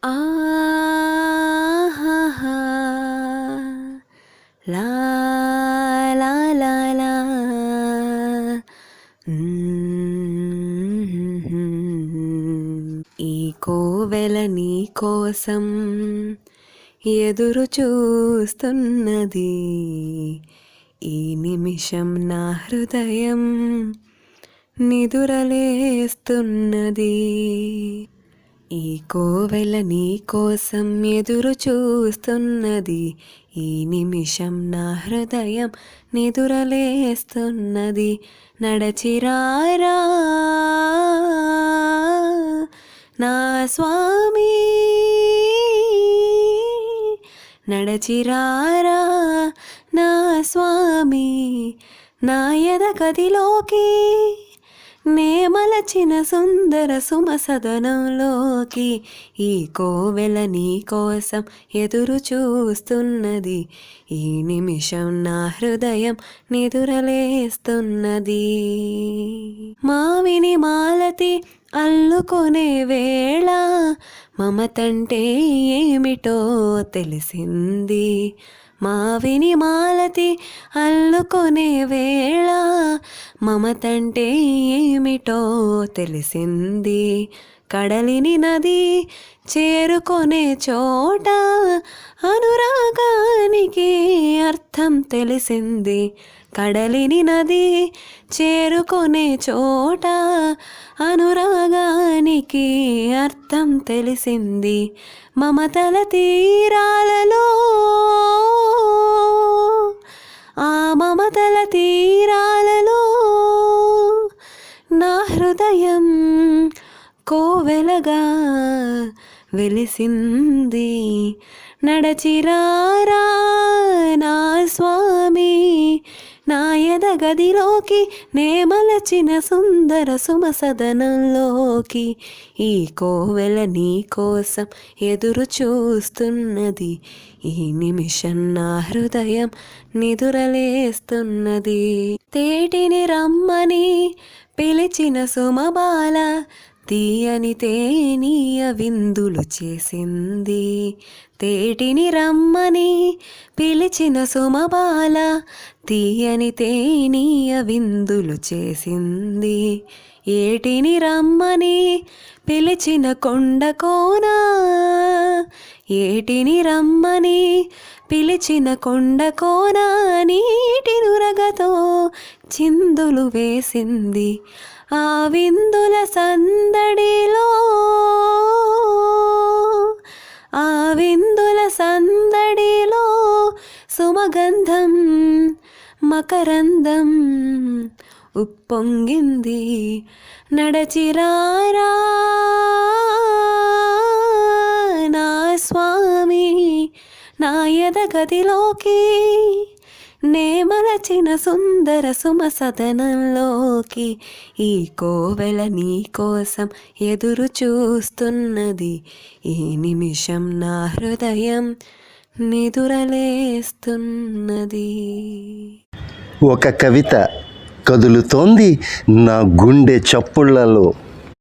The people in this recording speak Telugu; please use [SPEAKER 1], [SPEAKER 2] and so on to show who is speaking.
[SPEAKER 1] ఆహాహా లా లా లా లా ఈ కోవెల నీ కోసం ఎదురు చూస్తున్నది, ఈ నిమిషం నా హృదయం నిదురలేస్తున్నది. ఈ కోవెల నీ కోసం ఎదురు చూస్తున్నది, ఈ నిమిషం నా హృదయం నిదురలేస్తున్నది. నడచిరారా నా స్వామి, నడచిరారా నా స్వామి, నా ఎద గదిలోకి నే మలచిన సుందర సుమసదనంలోకి. ఈ కోవెల నీ కోసం ఎదురు చూస్తున్నది, ఈ నిమిషం నా హృదయం నిదురలేస్తున్నది. మావిని మాలతి అల్లుకొనే వేళ మమతంటే ఏమిటో తెలిసింది. మావిని మాలతి అల్లుకొనే వేళ మమతంటే ఏమిటో తెలిసింది. కడలిని నది చేరుకొనే చోట అనురాగానికి అర్థం తెలిసింది. కడలిని నది చేరుకొనే చోట అనురాగానికి అర్థం తెలిసింది. మమతల తీరాలలో, ఆ మమతల తీరాలలో నా హృదయం కోవెలగా వెలిసింది. నడచిరారా నా స్వామి, నా ఎద గదిలోకి నే మలచిన సుందర సుమసదనంలోకి. ఈ కోవెల నీ కోసం ఎదురు చూస్తున్నది, ఈ నిమిషం నా హృదయం నిదురలేస్తున్నది. తేటిని రమ్మని పిలిచిన సుమబాల తీయని తేనీయ విందులు చేసింది. తేటిని రమ్మని పిలిచిన సుమబాల తీయని తేనీయ విందులు చేసింది. ఏటిని రమ్మని పిలిచిన కొండ కోన, ఏటిని రమ్మని పిలిచిన కొండ కోన నీటి నురగతో చిందులు వేసింది. ఆ విందుల సందడిలో, ఆ విందుల సందడిలో సుమగంధం మకరందం ఉప్పొంగింది. నడచిరారా నా స్వామి, నా ఎద గదిలోకి నే మలచిన సుందర సుమసదనంలోకి. ఈ కోవెల నీ కోసం ఎదురు చూస్తున్నది, ఈ నిమిషం నా హృదయం నిదురలేస్తున్నది.
[SPEAKER 2] ఒక కవిత కదులుతోంది నా గుండె చప్పుళ్లలో.